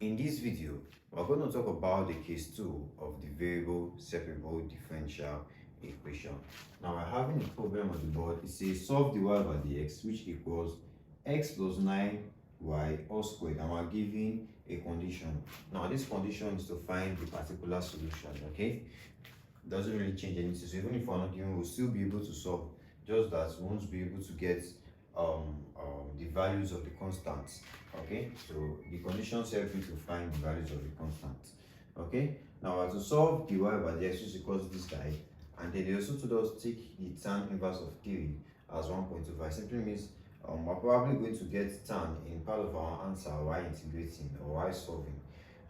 In this video, we're going to talk about the case 2 of the variable separable differential equation. Now we're having a problem on the board. It says solve dy by dx, which equals x plus 9y all squared, and we're given a condition. Now this condition is to find the particular solution. Okay, doesn't really change anything. So even if we're not given, we'll still be able to solve, just that we won't be able to get the values of the constants. Okay, so the conditions help you to find the values of the constants. Okay, now to solve dy by dx, which equals this guy, and then they also told us take the tan inverse of 3 as 1.25. Simply means we're probably going to get tan in part of our answer while integrating or while solving.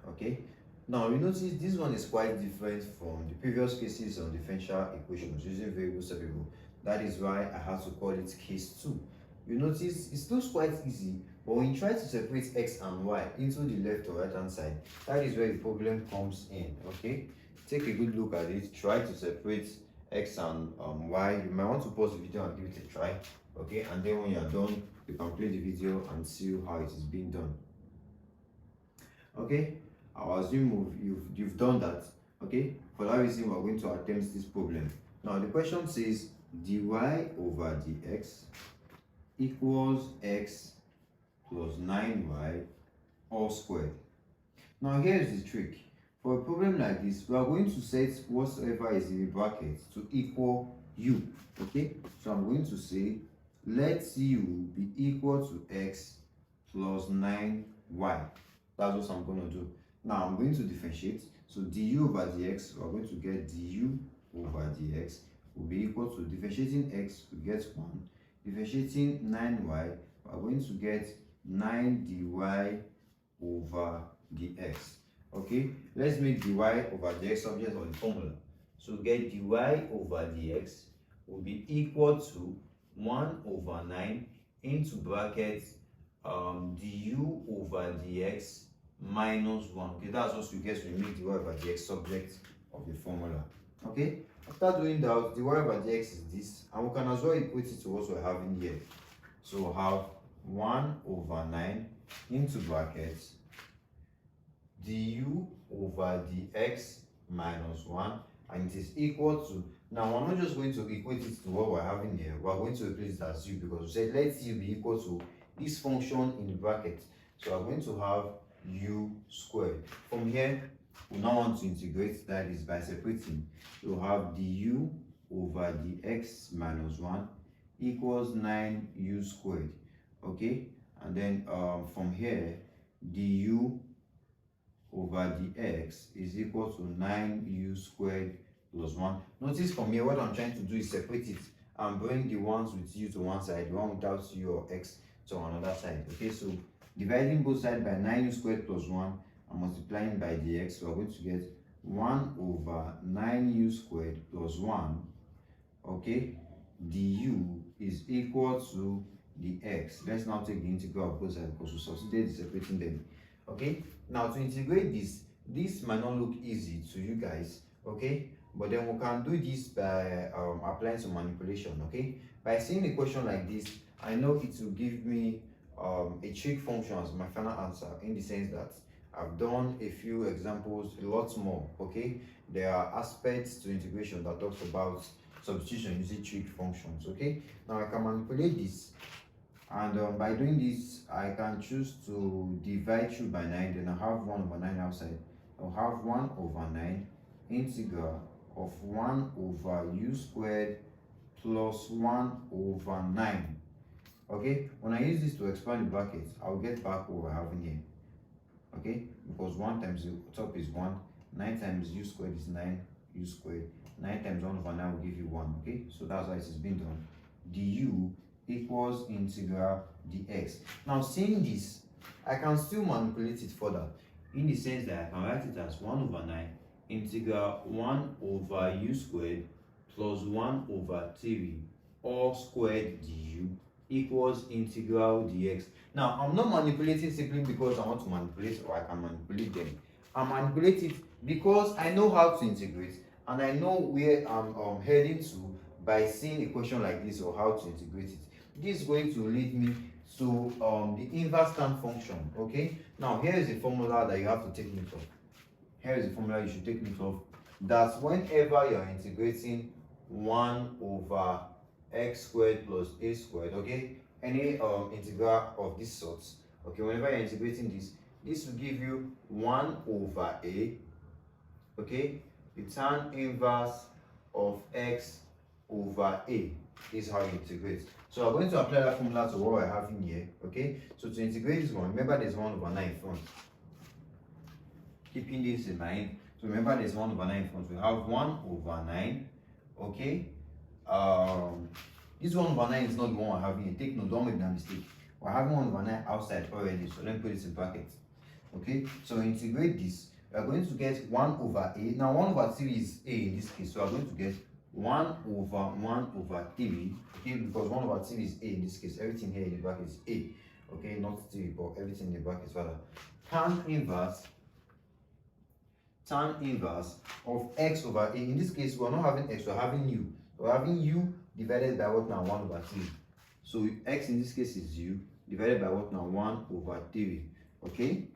Okay, now you notice this one is quite different from the previous cases on differential equations using variable separable. That is why I have to call it case 2. You notice it looks quite easy, but when you try to separate x and y into the left or right hand side, that is where the problem comes in. Okay, take a good look at it. Try to separate x and y. You might want to pause the video and give it a try. Okay, and then when you're done, you can play the video and see how it is being done. Okay, I'll assume you've done that. Okay, for that reason, we're going to attempt this problem. Now the question says dy over dx equals x plus 9y all squared. Now here is the trick. For a problem like this, we are going to set whatsoever is in the bracket to equal u. Okay, so I'm going to say let u be equal to x plus 9y. That's what I'm going to do. Now I'm going to differentiate. So du over dx, we're going to get du over dx will be equal to differentiating x, we get 1. Differentiating 9y, we're going to get 9 dy over dx. Okay, let's make dy over dx subject of the formula. So get dy over dx will be equal to 1 over 9 into brackets du over dx minus 1. Okay, that's what we get when we make dy over dx subject of the formula. Okay, after doing that, dy over dx is this, and we can as well equate it to what we're having here. So we'll have 1 over 9 into brackets du over dx minus 1, and it is equal to, now we're not just going to equate it to what we're having here, we're going to replace it as u, because we said let u be equal to this function in the bracket. So we're going to have u squared. From here, we now want to integrate, that is by separating. We'll have du over dx minus 1 equals 9u squared. Okay, and then from here, du over dx is equal to 9u squared plus 1. Notice from here, what I'm trying to do is separate it and bring the ones with u to one side, the one without u or x to another side. Okay, so dividing both sides by 9u squared plus 1 and multiplying by dx, we're going to get 1 over 9u squared plus 1. Okay, du is equal to the x. Let's now take the integral of both sides because we substituted separating them. Okay, now to integrate this might not look easy to you guys. Okay, but then we can do this by applying some manipulation. Okay, by seeing a question like this, I know it will give me a trig function as my final answer, in the sense that I've done a few examples, a lot more. Okay, there are aspects to integration that talks about substitution using trig functions. Okay, now I can manipulate this, and by doing this, I can choose to divide through by 9. Then I have 1 over 9 outside. I'll have 1 over 9 integral of 1 over u squared plus 1 over 9. Okay, when I use this to expand the bracket, I'll get back what we're having here. Okay, because 1 times the top is 1, 9 times u squared is 9 u squared, 9 times 1 over 9 will give you 1. Okay, so that's how it is being done. Du equals integral dx. Now seeing this, I can still manipulate it further, in the sense that I can write it as 1 over 9 integral 1 over u squared plus 1 over 3 all squared du equals integral dx. Now I'm not manipulating simply because I want to manipulate, or I can manipulate them. I manipulate it because I know how to integrate, and I know where I'm heading to by seeing a question like this, or how to integrate it. This is going to lead me to the inverse tan function. Okay, now here is the formula that you have to take note of. Here is the formula you should take note of. That whenever you're integrating 1 over x squared plus a squared, okay, any integral of this sort, okay, whenever you're integrating this will give you 1 over a, okay, the tan inverse of x over a. This is how you integrate. So I'm going to apply that formula to what we're having here. Okay, so to integrate this one, remember there's 1 over 9 in front. Keeping this in mind, so remember there's 1 over 9 in front. We have 1 over 9. Okay, this 1 over 9 is not the one we're having here. Take note, don't make that mistake. We're having 1 over 9 outside already, so let me put this in brackets. Okay, so integrate this, we are going to get 1 over a. Now 1 over 3 is a in this case, so we are going to get 1 over 1 over 3, okay, because 1 over 3 is a in this case. Everything here in the bracket is a, okay, not 3, but everything in the bracket is rather. Tan inverse of x over a. In this case, we're not having x, we're having u. We're having u divided by what now? 1 over 3. So x in this case is u divided by what now? 1 over 3. Okay,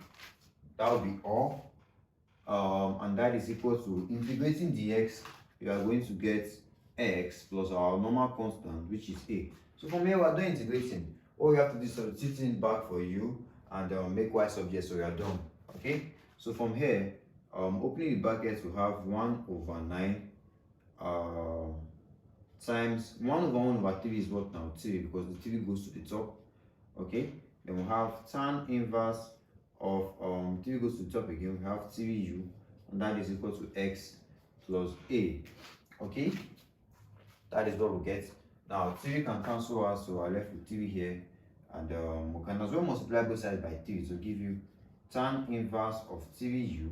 that will be all. And that is equal to, integrating dx, you are going to get x plus our normal constant, which is a. So from here, we are done integrating. All we have to do is substitute it back for u and make y subject, so we are done. Okay, so from here, opening the brackets, we have 1 over 9 times 1 over 1 over 3 is what now? 3, because the 3 goes to the top. Okay, then we have tan inverse of 3 goes to the top again. We have 3u, and that is equal to x plus a. Okay, that is what we get. Now 3 can cancel out, so we're left with 3 here, and we can as well multiply both sides by 3 to give you tan inverse of 3u,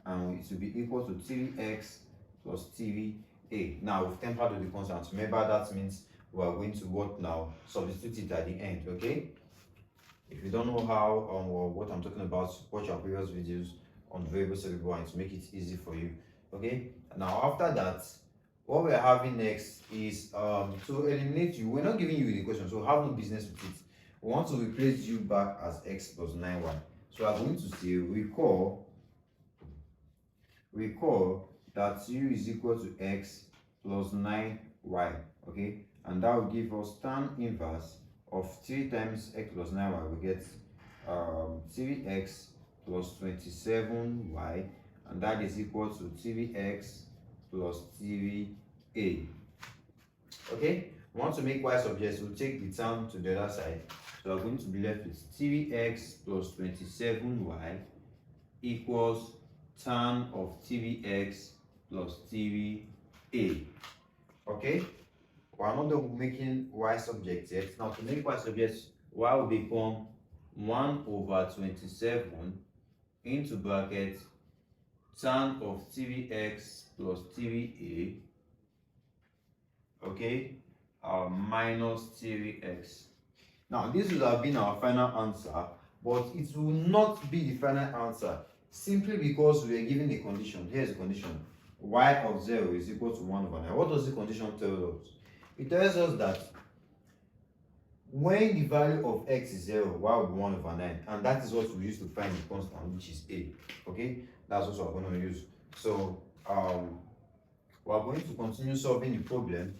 and it will be equal to 3x plus 3a. Now we've tempered with the constants. Remember, that means we are going to what now? Substitute it at the end. Okay, if you don't know how or what I'm talking about, watch our previous videos on variable separable and to make it easy for you. Okay, now after that, what we're having next is to eliminate u. We're not giving you the equation, so we have no business with it. We want to replace u back as x plus 9y. So I'm going to say recall that u is equal to x plus 9y. Okay, and that will give us tan inverse of 3 times x plus 9y. We get 3x plus 27y, and that is equal to 3x plus 3a. Okay, we want to make y subject, so we'll take the term to the other side. So we're going to be left with 3x plus 27y equals tan of 3x plus 3a. Okay, we're not making y subject yet. Now to make y subject, y will become 1 over 27 into bracket tan of 3x plus 3a, okay, minus 3x. Now this would have been our final answer, but it will not be the final answer simply because we are given the condition. Here's the condition: y of 0 is equal to 1 over 9. What does the condition tell us? It tells us that when the value of x is 0, y will be 1 over 9, and that is what we use to find the constant, which is a. Okay, that's what we're going to use. So we're going to continue solving the problem.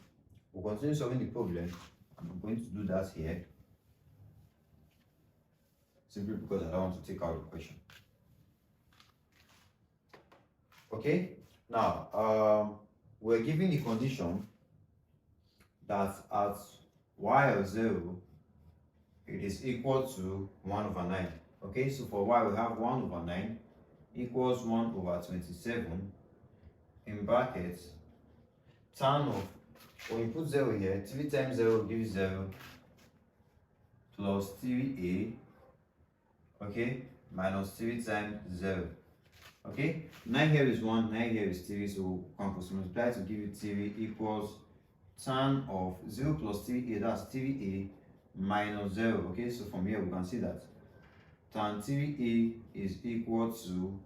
We'll continue solving the problem. I'm going to do that here, simply because I don't want to take out the question. Okay, now we're given the condition that at y of 0, it is equal to 1 over 9. Okay, so for y we have 1 over 9 equals 1 over 27 in brackets tan of, when you put 0 here, 3 times 0 gives 0 plus 3a, okay, minus 3 times 0. Okay, 9 here is 1, 9 here is 3, so we can multiply to give you 3 equals tan of 0 plus 3a, that's 3a minus 0. Okay, so from here we can see that tan 3a is equal to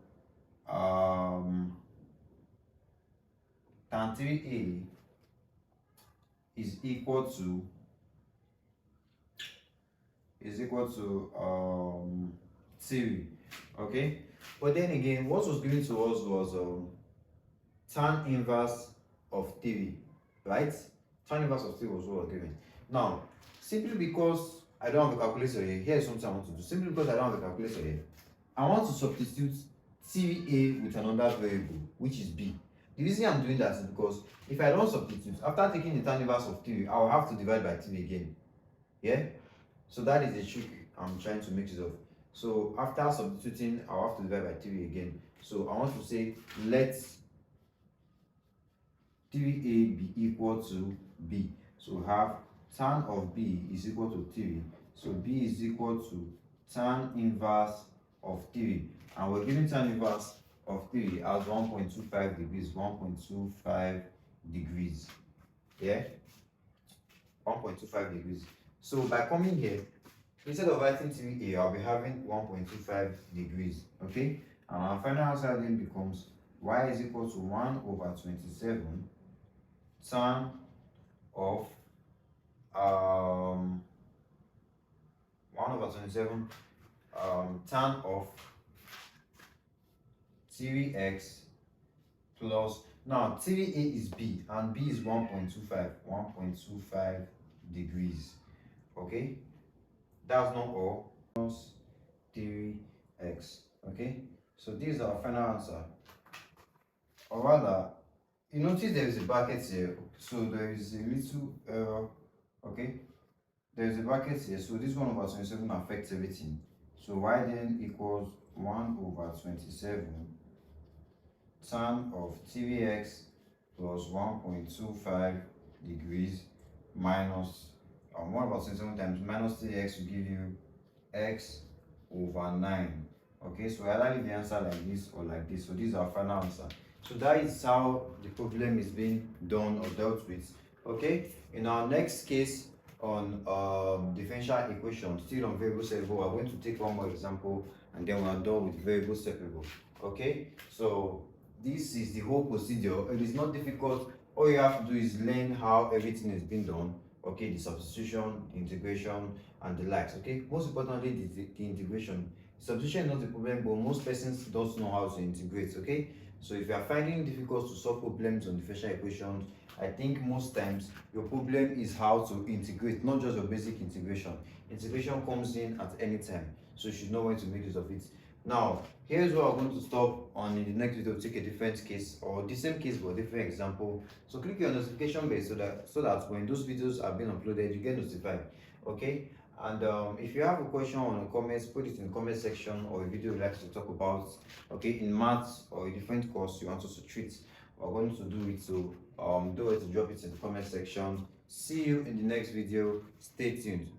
tan 3a is equal to is equal to TV. Okay, but then again, what was given to us was tan inverse of TV, right? Tan inverse of TV was what was given. Now, simply because I don't have a calculator here, here's something I want to do. Simply because I don't have a calculator here, I want to substitute TVA with another variable, which is B. The reason I'm doing that is because if I don't substitute, after taking the tan inverse of TV, I will have to divide by TV again. Yeah? So that is the trick I'm trying to make use of. So after substituting, I'll have to divide by TV again. So I want to say let TVA be equal to B. So we have tan of B is equal to TV. So B is equal to tan inverse of TV. And we're given tan inverse of 3 as 1.25 degrees, 1.25 degrees. Yeah? 1.25 degrees. So by coming here, instead of writing TVA, I'll be having 1.25 degrees. Okay? And our final answer then becomes y is equal to 1 over 27 tan of 1 over 27 tan of TVX plus, now TVA is B and B is 1.25 degrees. Okay, that's not all. Plus TVX. Okay, so this is our final answer. Or rather, you notice there is a bracket here, so there is a little error. Okay, there is a bracket here, so this 1 over 27 affects everything. So y then equals 1 over 27 tan of TVX plus 1.25 degrees minus 1 over 27 times minus TVX will give you x over 9. Okay, so I either leave the answer like this or like this. So this is our final answer. So that is how the problem is being done or dealt with. Okay, in our next case on differential equation, still on variable separable, we're going to take one more example and then we're done with variable separable. Okay, so this is the whole procedure. It is not difficult. All you have to do is learn how everything is being done. Okay, the substitution, the integration, and the likes. Okay, most importantly, the integration. Substitution is not the problem, but most persons don't know how to integrate. Okay, so if you are finding it difficult to solve problems on differential equations, I think most times your problem is how to integrate, not just your basic integration. Integration comes in at any time, so you should know when to make use of it. Now, here's where I'm going to stop on. In the next video, take a different case or the same case but different example. So click your notification bell so that when those videos are being uploaded, you get notified. Okay. And if you have a question or a comments, put it in the comment section, or a video you'd like to talk about, okay, in maths or a different course you want us to treat. We're going to do it, so do it to drop it in the comment section. See you in the next video. Stay tuned.